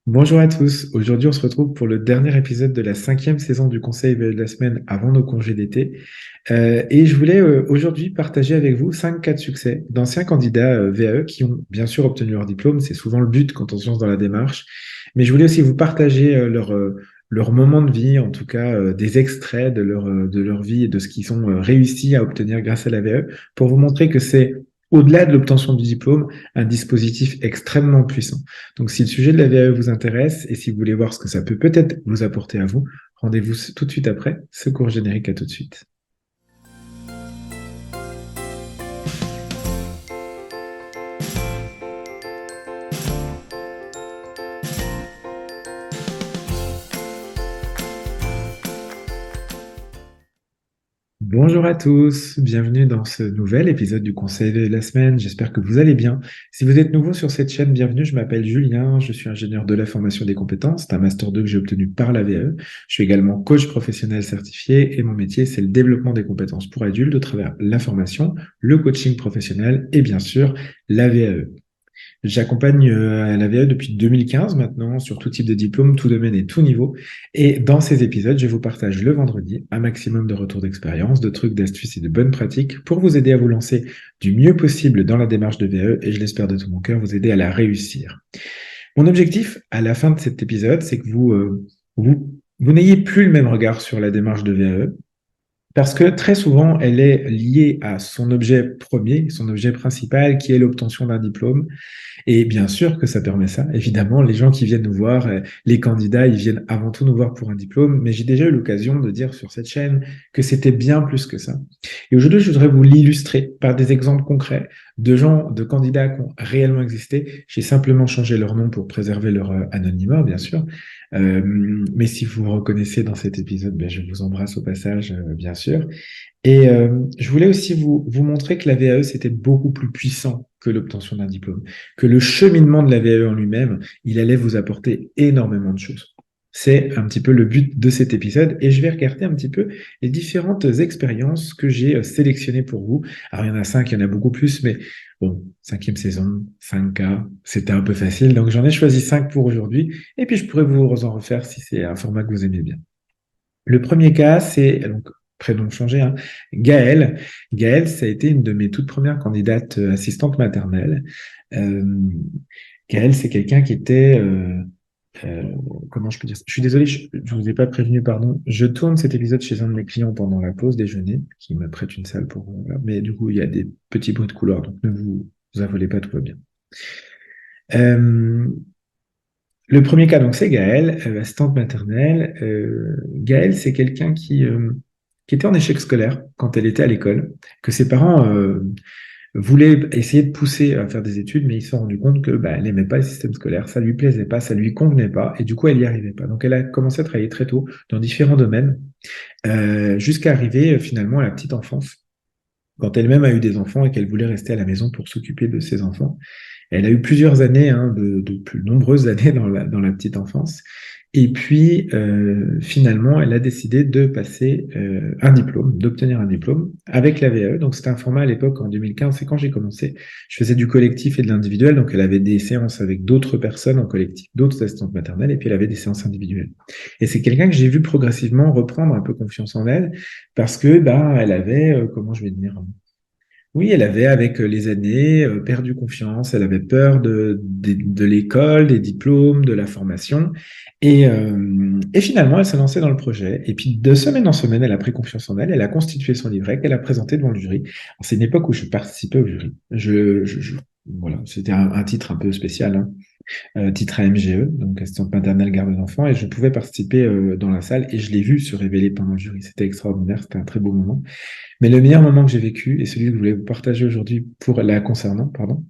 Bonjour à tous. Aujourd'hui, on se retrouve pour le dernier épisode de la cinquième saison du Conseil de la semaine avant nos congés d'été. Et je voulais aujourd'hui partager avec vous 5 cas de succès d'anciens candidats VAE qui ont bien sûr obtenu leur diplôme. C'est souvent le but quand on se lance dans la démarche. Mais je voulais aussi vous partager leur moment de vie, en tout cas des extraits de leur vie et de ce qu'ils ont réussi à obtenir grâce à la VAE, pour vous montrer que c'est, au-delà de l'obtention du diplôme, un dispositif extrêmement puissant. Donc, si le sujet de la VAE vous intéresse et si vous voulez voir ce que ça peut peut-être vous apporter à vous, rendez-vous tout de suite après ce court générique. À tout de suite. Bonjour à tous, bienvenue dans ce nouvel épisode du Conseil de la semaine. J'espère que vous allez bien. Si vous êtes nouveau sur cette chaîne, bienvenue. Je m'appelle Julien, je suis ingénieur de la formation des compétences. C'est un master 2 que j'ai obtenu par la VAE. Je suis également coach professionnel certifié et mon métier, c'est le développement des compétences pour adultes au travers la formation, le coaching professionnel et bien sûr la VAE. J'accompagne à la VAE depuis 2015 maintenant sur tout type de diplôme, tout domaine et tout niveau. Et dans ces épisodes, je vous partage le vendredi un maximum de retours d'expérience, de trucs, d'astuces et de bonnes pratiques pour vous aider à vous lancer du mieux possible dans la démarche de VAE et je l'espère de tout mon cœur, vous aider à la réussir. Mon objectif à la fin de cet épisode, c'est que vous n'ayez plus le même regard sur la démarche de VAE, parce que très souvent, elle est liée à son objet premier, son objet principal, qui est l'obtention d'un diplôme. Et bien sûr que ça permet ça. Évidemment, les gens qui viennent nous voir, les candidats, ils viennent avant tout nous voir pour un diplôme, mais j'ai déjà eu l'occasion de dire sur cette chaîne que c'était bien plus que ça. Et aujourd'hui, je voudrais vous l'illustrer par des exemples concrets de gens, de candidats qui ont réellement existé. J'ai simplement changé leur nom pour préserver leur anonymat, bien sûr. Mais si vous vous reconnaissez dans cet épisode, ben, je vous embrasse au passage, bien sûr. Et je voulais aussi vous montrer que la VAE, c'était beaucoup plus puissant que l'obtention d'un diplôme, que le cheminement de la VAE en lui-même, il allait vous apporter énormément de choses. C'est un petit peu le but de cet épisode et je vais regarder un petit peu les différentes expériences que j'ai sélectionnées pour vous. Alors, il y en a 5, il y en a beaucoup plus, mais bon, cinquième saison, 5 cas, c'était un peu facile. Donc, j'en ai choisi 5 pour aujourd'hui et puis je pourrais vous en refaire si c'est un format que vous aimez bien. Le premier cas, c'est, donc, prénom changé, hein, Gaëlle. Gaëlle, ça a été une de mes toutes premières candidates assistantes maternelles. Euh, Gaëlle, c'est quelqu'un qui était, euh, comment je peux dire ça? Je suis désolé, je ne vous ai pas prévenu, pardon. Je tourne cet épisode chez un de mes clients pendant la pause déjeuner, qui me prête une salle pour, voilà. Mais du coup, il y a des petits bruits de couloir, donc ne vous affolez pas, tout va bien. Euh, le premier cas, donc, c'est Gaëlle, assistante maternelle. Gaëlle, c'est quelqu'un qui était en échec scolaire quand elle était à l'école, que ses parents voulaient essayer de pousser à faire des études, mais ils se sont rendus compte que bah, elle n'aimait pas le système scolaire, ça lui plaisait pas, ça lui convenait pas, et du coup, elle n'y arrivait pas. Donc, elle a commencé à travailler très tôt dans différents domaines, jusqu'à arriver finalement à la petite enfance, quand elle-même a eu des enfants et qu'elle voulait rester à la maison pour s'occuper de ses enfants. Elle a eu plusieurs années, hein, de plus nombreuses années dans la petite enfance. Et puis, finalement, elle a décidé de passer un diplôme, d'obtenir un diplôme avec la VAE. Donc, c'était un format à l'époque, en 2015, c'est quand j'ai commencé. Je faisais du collectif et de l'individuel. Donc, elle avait des séances avec d'autres personnes en collectif, d'autres assistantes maternelles, et puis elle avait des séances individuelles. Et c'est quelqu'un que j'ai vu progressivement reprendre un peu confiance en elle parce que, bah, elle avait, comment je vais dire, oui, elle avait, avec les années, perdu confiance. Elle avait peur de l'école, des diplômes, de la formation. Et finalement, elle s'est lancée dans le projet. Et puis, de semaine en semaine, elle a pris confiance en elle. Elle a constitué son livret qu'elle a présenté devant le jury. Alors, c'est une époque où je participais au jury. Voilà, c'était un titre un peu spécial, hein, titre AMGE, donc assistante maternelle garde d'enfants, et je pouvais participer dans la salle et je l'ai vu se révéler pendant le jury. C'était extraordinaire, c'était un très beau moment. Mais le meilleur moment que j'ai vécu, et celui que je voulais vous partager aujourd'hui pour la concernant, pardon,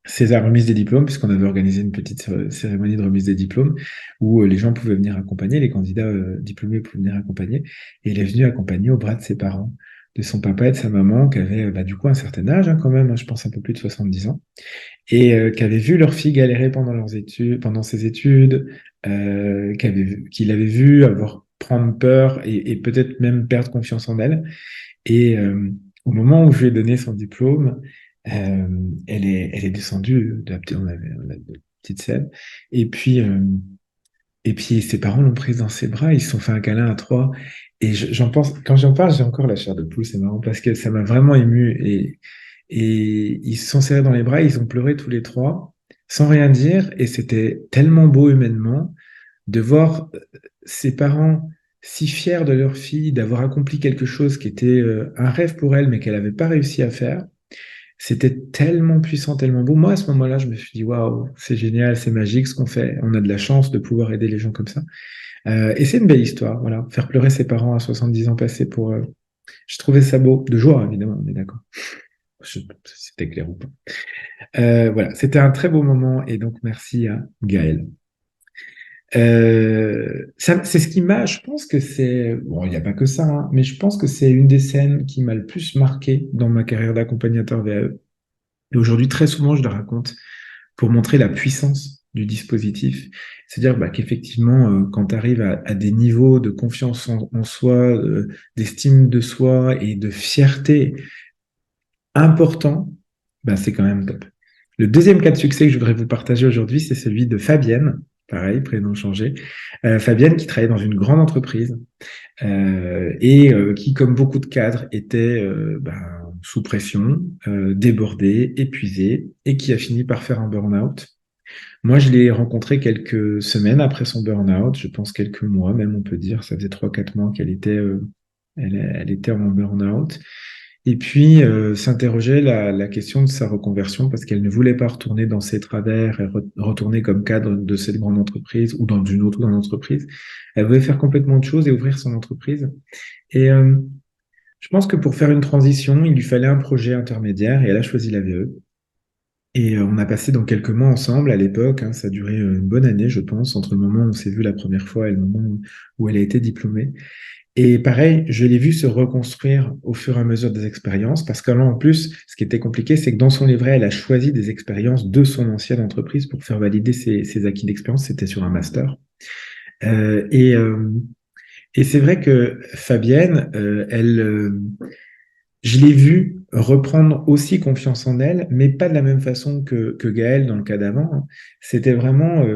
c'est la remise des diplômes, puisqu'on avait organisé une petite cérémonie de remise des diplômes où les gens pouvaient venir accompagner, les candidats diplômés pouvaient venir accompagner, et elle est venue accompagner au bras de ses parents, de son papa et de sa maman, qui avaient bah, du coup un certain âge hein, quand même, hein, je pense un peu plus de 70 ans, et qui avaient vu leur fille galérer pendant leurs études, pendant ses études, qu'il avait vu avoir prendre peur et peut-être même perdre confiance en elle. Et au moment où je lui ai donné son diplôme, elle est descendue. On a petite scène. Et puis, euh, et puis ses parents l'ont prise dans ses bras, ils se sont fait un câlin à trois. Et j'en pense, quand j'en parle, j'ai encore la chair de poule, c'est marrant parce que ça m'a vraiment ému. Et ils se sont serrés dans les bras, ils ont pleuré tous les trois, sans rien dire. Et c'était tellement beau humainement de voir ses parents si fiers de leur fille, d'avoir accompli quelque chose qui était un rêve pour elle, mais qu'elle n'avait pas réussi à faire. C'était tellement puissant, tellement beau. Moi, à ce moment-là, je me suis dit, waouh, c'est génial, c'est magique ce qu'on fait. On a de la chance de pouvoir aider les gens comme ça. Et c'est une belle histoire, voilà. Faire pleurer ses parents à 70 ans passés pour. Je trouvais ça beau, de joie, évidemment, on est d'accord. Je sais pas si c'était clair ou pas. Voilà, c'était un très beau moment et donc merci à Gaël. C'est ce qui m'a, je pense que c'est, bon, il n'y a pas que ça, hein, mais je pense que c'est une des scènes qui m'a le plus marqué dans ma carrière d'accompagnateur VAE. Et aujourd'hui, très souvent, je le raconte pour montrer la puissance du dispositif. C'est-à-dire bah, qu'effectivement, quand tu arrives à des niveaux de confiance en soi, d'estime de soi et de fierté importants, bah, c'est quand même top. Le deuxième cas de succès que je voudrais vous partager aujourd'hui, c'est celui de Fabienne. Pareil, prénom changé. Fabienne qui travaillait dans une grande entreprise et qui, comme beaucoup de cadres, était sous pression, débordée, épuisée et qui a fini par faire un burn-out. Moi, je l'ai rencontrée quelques semaines après son burn-out, je pense quelques mois même, on peut dire. Ça faisait 3, 4 mois qu'elle était, elle était en burn-out. Et puis, s'interrogeait la question de sa reconversion parce qu'elle ne voulait pas retourner dans ses travers et retourner comme cadre de cette grande entreprise ou dans une autre grande entreprise. Elle voulait faire complètement autre chose et ouvrir son entreprise. Et je pense que pour faire une transition, il lui fallait un projet intermédiaire et elle a choisi la VE. Et on a passé donc quelques mois ensemble à l'époque, hein, ça a duré une bonne année, je pense, entre le moment où on s'est vu la première fois et le moment où elle a été diplômée. Et pareil, je l'ai vu se reconstruire au fur et à mesure des expériences, parce qu'en en plus, ce qui était compliqué, c'est que dans son livret, elle a choisi des expériences de son ancienne entreprise pour faire valider ses acquis d'expérience. C'était sur un master. Euh, et euh, et c'est vrai que Fabienne, je l'ai vue reprendre aussi confiance en elle, mais pas de la même façon que Gaëlle dans le cas d'avant, hein. C'était vraiment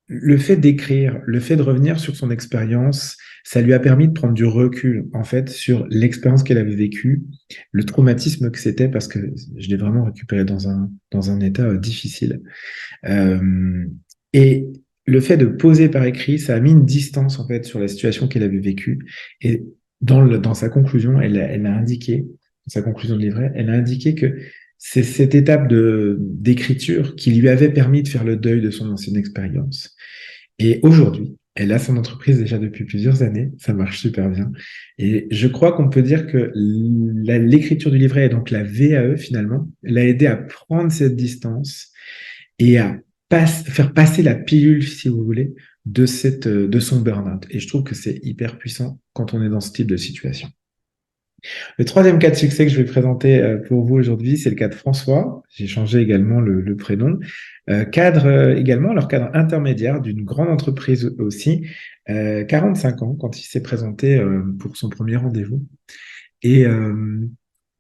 le fait d'écrire, le fait de revenir sur son expérience, ça lui a permis de prendre du recul, en fait, sur l'expérience qu'elle avait vécue, le traumatisme que c'était, parce que je l'ai vraiment récupéré dans un état difficile. Euh, et le fait de poser par écrit, ça a mis une distance, en fait, sur la situation qu'elle avait vécue. Et dans sa conclusion, elle a indiqué, dans sa conclusion de livret, elle a indiqué que c'est cette étape d'écriture qui lui avait permis de faire le deuil de son ancienne expérience. Et aujourd'hui, elle a son entreprise déjà depuis plusieurs années, ça marche super bien. Et je crois qu'on peut dire que l'écriture du livret et donc la VAE finalement l'a aidé à prendre cette distance et à faire passer la pilule, si vous voulez, de son burn-out. Et je trouve que c'est hyper puissant quand on est dans ce type de situation. Le troisième cas de succès que je vais présenter pour vous aujourd'hui, c'est le cas de François. J'ai changé également le prénom. Cadre également, alors cadre intermédiaire d'une grande entreprise aussi, 45 ans quand il s'est présenté pour son premier rendez-vous. Et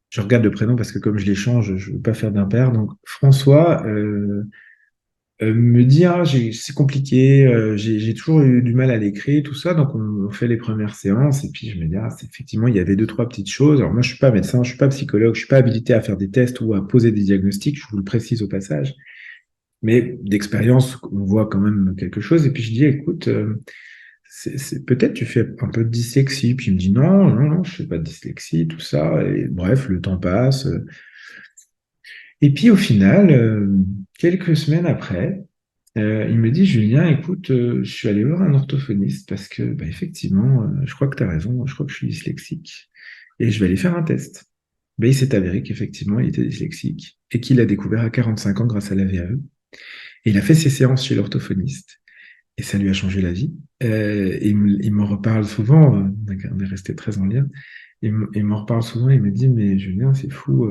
je regarde le prénom parce que comme je l'échange, je ne veux pas faire d'impair. Donc François me dit ah, c'est compliqué, j'ai toujours eu du mal à l'écrire, tout ça, donc on fait les premières séances et puis je me dis ah, effectivement il y avait 2, 3 petites choses. Alors moi je suis pas médecin, je suis pas psychologue, je suis pas habilité à faire des tests ou à poser des diagnostics, je vous le précise au passage, mais d'expérience on voit quand même quelque chose et puis je dis écoute peut-être tu fais un peu de dyslexie, puis il me dit non non non je fais pas de dyslexie tout ça et bref le temps passe. Et puis au final quelques semaines après il me dit, Julien, écoute, je suis allé voir un orthophoniste parce que, bah, effectivement, je crois que tu as raison, je crois que je suis dyslexique et je vais aller faire un test. Ben, il s'est avéré qu'effectivement, il était dyslexique et qu'il a découvert à 45 ans grâce à la VAE. Et il a fait ses séances chez l'orthophoniste et ça lui a changé la vie. Et il m'en reparle souvent, on est resté très en lien. Il m'en reparle souvent, il me dit, mais Julien, c'est fou,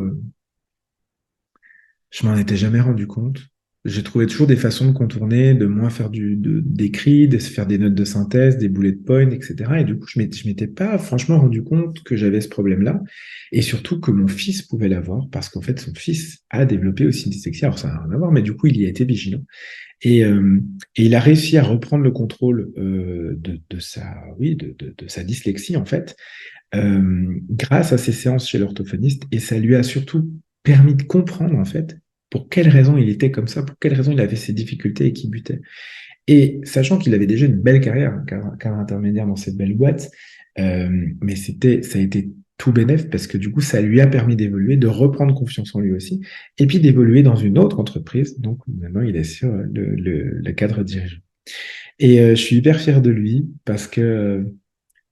je m'en étais jamais rendu compte. j'ai trouvé toujours des façons de contourner, de moins faire d'écrit, de se faire des notes de synthèse, des bullet points, etc. Et du coup, je m'étais pas franchement rendu compte que j'avais ce problème-là. Et surtout que mon fils pouvait l'avoir, parce qu'en fait, son fils a développé aussi une dyslexie. Alors, ça n'a rien à voir, mais du coup, il y a été vigilant. Et, euh, et il a réussi à reprendre le contrôle de sa dyslexie, en fait, grâce à ses séances chez l'orthophoniste. Et ça lui a surtout permis de comprendre, en fait, pour quelles raisons il était comme ça, pour quelles raisons il avait ces difficultés et qu'il butait. Et sachant qu'il avait déjà une belle carrière, hein, cadre intermédiaire dans cette belle boîte, mais ça a été tout bénef parce que du coup, ça lui a permis d'évoluer, de reprendre confiance en lui aussi, et puis d'évoluer dans une autre entreprise. Donc maintenant, il est sur le cadre dirigeant. Et je suis hyper fier de lui parce que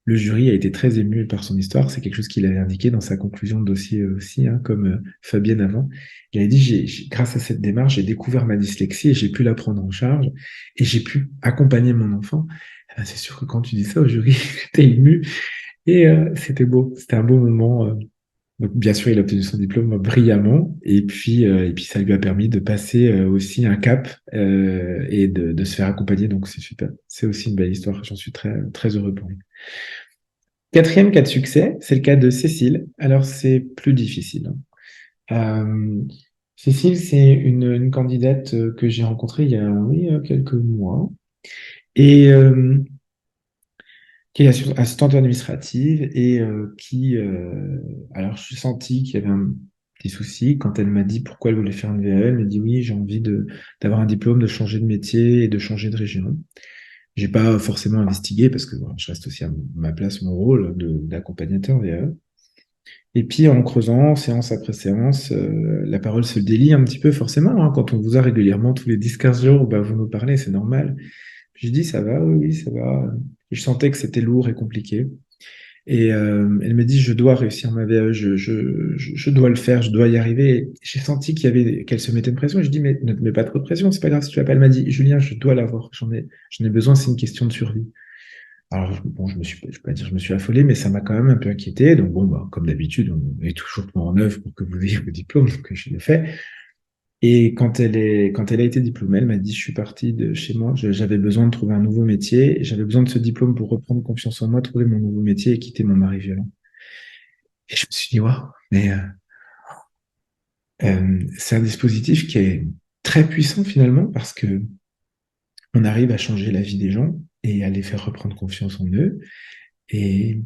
le jury a été très ému par son histoire. C'est quelque chose qu'il avait indiqué dans sa conclusion de dossier aussi, hein, comme Fabienne avant. Il avait dit, grâce à cette démarche, j'ai découvert ma dyslexie et j'ai pu la prendre en charge et j'ai pu accompagner mon enfant. Eh ben, c'est sûr que quand tu dis ça au jury, t'es ému et c'était beau. C'était un beau moment. Donc, bien sûr, il a obtenu son diplôme brillamment et puis ça lui a permis de passer aussi un cap et de se faire accompagner. Donc, c'est super. C'est aussi une belle histoire. J'en suis très, très heureux pour lui. Quatrième cas de succès, c'est le cas de Cécile. Alors, c'est plus difficile, hein. Cécile, c'est une candidate que j'ai rencontrée il y a oui, quelques mois et qui est assistante administrative et alors, je suis senti qu'il y avait un petit souci quand elle m'a dit pourquoi elle voulait faire une VAE. Elle m'a dit oui, j'ai envie d'avoir un diplôme, de changer de métier et de changer de région. J'ai pas forcément investigué parce que voilà, je reste aussi à ma place, mon rôle d'accompagnateur VAE. Et puis en creusant, séance après séance, la parole se délie un petit peu forcément, hein. Quand on vous a régulièrement tous les 10-15 jours, bah, vous nous parlez, c'est normal. J'ai dit ça va, oui, oui, ça va. Et je sentais que c'était lourd et compliqué. Et elle me dit, je dois réussir ma VAE, je dois le faire, je dois y arriver. Et j'ai senti qu'elle se mettait une pression. Je dis, mais ne te mets pas trop de pression, c'est pas grave si tu l'as pas. Elle m'a dit, Julien, je dois l'avoir, j'en ai besoin, c'est une question de survie. Alors, bon, je vais pas dire que je me suis affolé, mais ça m'a quand même un peu inquiété. Donc, bon, bah, comme d'habitude, on est toujours en œuvre pour que vous ayez vos diplômes, donc je l'ai fait. Et quand elle a été diplômée, elle m'a dit, je suis partie de chez moi, j'avais besoin de trouver un nouveau métier, j'avais besoin de ce diplôme pour reprendre confiance en moi, trouver mon nouveau métier et quitter mon mari violent. Et je me suis dit, waouh, mais c'est un dispositif qui est très puissant finalement parce que on arrive à changer la vie des gens et à les faire reprendre confiance en eux et,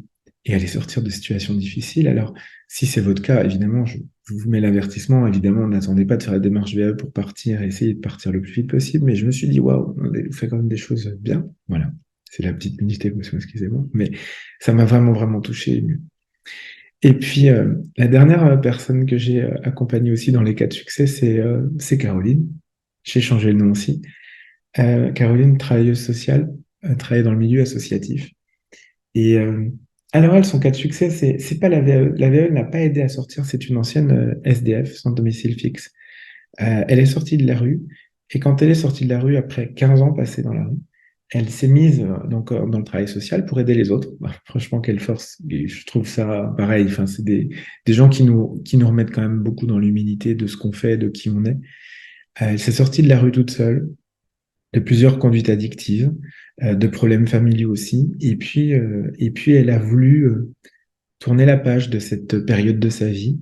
et à les sortir de situations difficiles. Alors, si c'est votre cas, évidemment, je vous mets l'avertissement. Évidemment, n'attendez pas de faire la démarche VAE pour partir et essayer de partir le plus vite possible. Mais je me suis dit, waouh, on a fait quand même des choses bien. Voilà. C'est la petite minute émotion, excusez-moi. Mais ça m'a vraiment, vraiment touché. Ému. Et puis, la dernière personne que j'ai accompagnée aussi dans les cas de succès, c'est Caroline. J'ai changé le nom aussi. Caroline, travailleuse sociale, travaille dans le milieu associatif. Et alors, elle, son cas de succès, c'est pas la VAE. La VAE n'a pas aidé à sortir, c'est une ancienne SDF, sans domicile fixe. Elle est sortie de la rue, et quand elle est sortie de la rue, après 15 ans passés dans la rue, elle s'est mise dans le travail social pour aider les autres. Bah, franchement, quelle force. Et je trouve ça pareil. Enfin, c'est des gens qui nous remettent quand même beaucoup dans l'humilité de ce qu'on fait, de qui on est. Elle s'est sortie de la rue toute seule, de plusieurs conduites addictives, de problèmes familiaux aussi. Et puis elle a voulu tourner la page de cette période de sa vie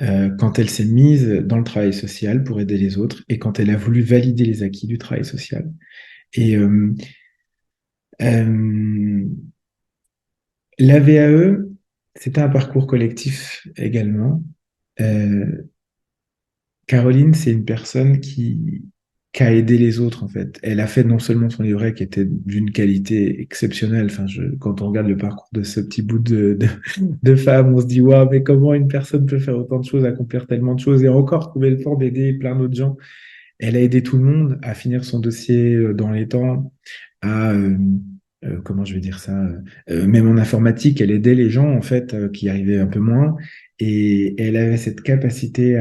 quand elle s'est mise dans le travail social pour aider les autres et quand elle a voulu valider les acquis du travail social. Et euh, la VAE, c'était un parcours collectif également. Euh, Caroline, c'est une personne qui a aidé les autres, en fait. Elle a fait non seulement son livret qui était d'une qualité exceptionnelle. Enfin, quand on regarde le parcours de ce petit bout de femme, on se dit, waouh, mais comment une personne peut faire autant de choses, accomplir tellement de choses et encore trouver le temps d'aider plein d'autres gens. Elle a aidé tout le monde à finir son dossier dans les temps, à, comment je vais dire ça, même en informatique, elle aidait les gens, en fait, qui arrivaient un peu moins. Et elle avait cette capacité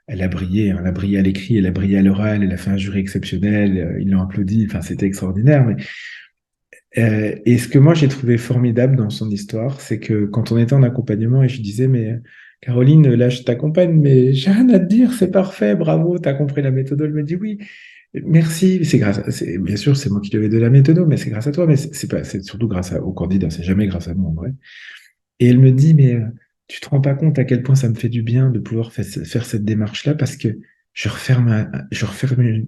elle a brillé, hein, elle a brillé à l'écrit, elle a brillé à l'oral, elle a fait un jury exceptionnel, ils l'ont applaudi, enfin, c'était extraordinaire. Mais, et ce que moi j'ai trouvé formidable dans son histoire, c'est que quand on était en accompagnement et je disais, mais Caroline, là, je t'accompagne, mais j'ai rien à te dire, c'est parfait, bravo, t'as compris la méthode. Elle me dit oui, merci, bien sûr, c'est moi qui devais de la méthode, mais c'est grâce à toi, mais c'est surtout au candidat, c'est jamais grâce à moi, en vrai. Et elle me dit, mais tu te rends pas compte à quel point ça me fait du bien de pouvoir faire cette démarche-là parce que je referme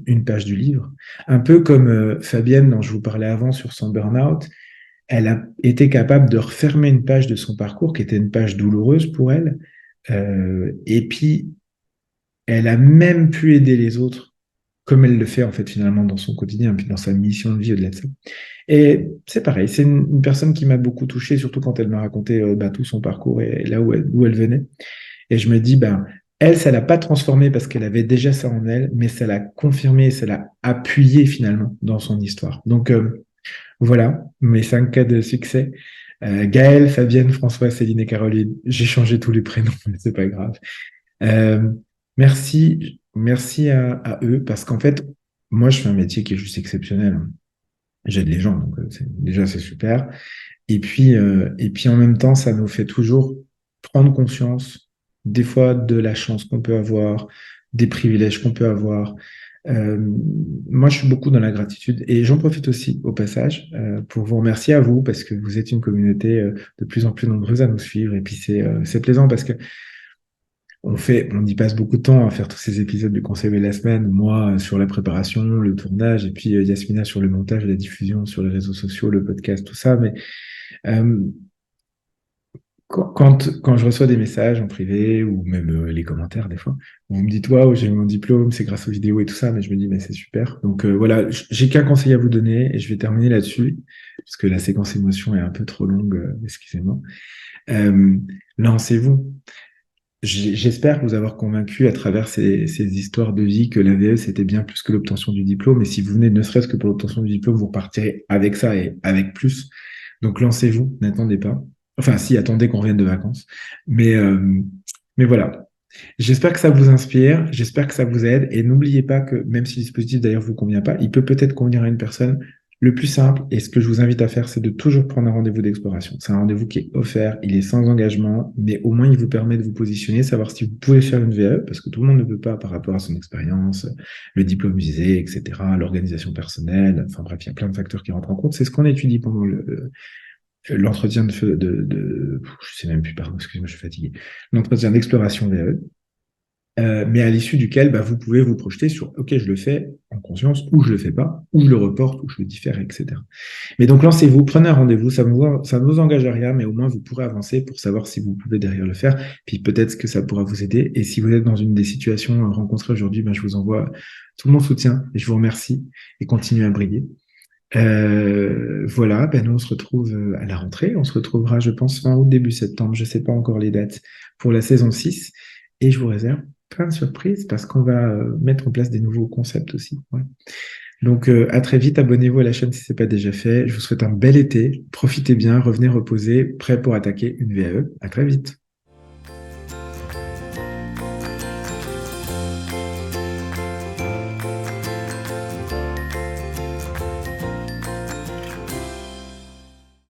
une page du livre. Un peu comme Fabienne, dont je vous parlais avant sur son burn-out, elle a été capable de refermer une page de son parcours qui était une page douloureuse pour elle. Et puis, elle a même pu aider les autres comme elle le fait en fait finalement dans son quotidien, puis dans sa mission de vie au-delà de ça. Et c'est pareil, c'est une personne qui m'a beaucoup touché, surtout quand elle m'a raconté tout son parcours et là où elle venait. Et je me dis, elle, ça l'a pas transformée parce qu'elle avait déjà ça en elle, mais ça l'a confirmé, ça l'a appuyé finalement dans son histoire. Donc voilà, mes 5 cas de succès. Gaëlle, Fabienne, François, Céline et Caroline. J'ai changé tous les prénoms, mais c'est pas grave. Euh, merci à eux parce qu'en fait, moi, je fais un métier qui est juste exceptionnel. J'aide les gens, donc déjà c'est super. Et puis en même temps, ça nous fait toujours prendre conscience des fois de la chance qu'on peut avoir, des privilèges qu'on peut avoir. Euh, Moi, je suis beaucoup dans la gratitude et j'en profite aussi au passage pour vous remercier à vous parce que vous êtes une communauté de plus en plus nombreuse à nous suivre et puis c'est plaisant parce que on y passe beaucoup de temps à faire tous ces épisodes du Conseil de la semaine, moi sur la préparation, le tournage, et puis Yasmina sur le montage, la diffusion sur les réseaux sociaux, le podcast, tout ça. Mais euh, quand je reçois des messages en privé ou même les commentaires des fois, où vous me dites waouh, j'ai eu mon diplôme, c'est grâce aux vidéos et tout ça, mais je me dis mais c'est super. Donc voilà, j'ai qu'un conseil à vous donner et je vais terminer là-dessus, parce que la séquence émotion est un peu trop longue, excusez-moi. Euh, Lancez-vous. J'espère vous avoir convaincu à travers ces histoires de vie que l'AVE, c'était bien plus que l'obtention du diplôme. Et si vous venez ne serait-ce que pour l'obtention du diplôme, vous repartirez avec ça et avec plus. Donc lancez-vous, n'attendez pas. Enfin, si, attendez qu'on revienne de vacances. Mais, euh, mais voilà. J'espère que ça vous inspire, j'espère que ça vous aide. Et n'oubliez pas que même si le dispositif d'ailleurs vous convient pas, il peut peut-être convenir à une personne. Le plus simple, et ce que je vous invite à faire, c'est de toujours prendre un rendez-vous d'exploration. C'est un rendez-vous qui est offert, il est sans engagement, mais au moins il vous permet de vous positionner, savoir si vous pouvez faire une VAE, parce que tout le monde ne peut pas par rapport à son expérience, le diplôme visé, etc., l'organisation personnelle, enfin bref, il y a plein de facteurs qui rentrent en compte. C'est ce qu'on étudie pendant l'entretien je sais même plus, pardon, excusez-moi, je suis fatigué. L'entretien d'exploration VAE. Mais à l'issue duquel vous pouvez vous projeter sur OK, je le fais en conscience, ou je le fais pas, ou je le reporte, ou je le diffère, etc. Mais donc lancez-vous, prenez un rendez-vous, ça ne vous engage à rien, mais au moins vous pourrez avancer pour savoir si vous pouvez derrière le faire, puis peut-être que ça pourra vous aider. Et si vous êtes dans une des situations rencontrées aujourd'hui, je vous envoie tout mon soutien et je vous remercie et continuez à briller. Voilà, nous on se retrouve à la rentrée, on se retrouvera je pense fin août, début septembre, je sais pas encore les dates pour la saison 6 et je vous réserve plein de surprises parce qu'on va mettre en place des nouveaux concepts aussi. Ouais. Donc à très vite, abonnez-vous à la chaîne si ce n'est pas déjà fait. Je vous souhaite un bel été, profitez bien, revenez reposer, prêt pour attaquer une VAE. À très vite.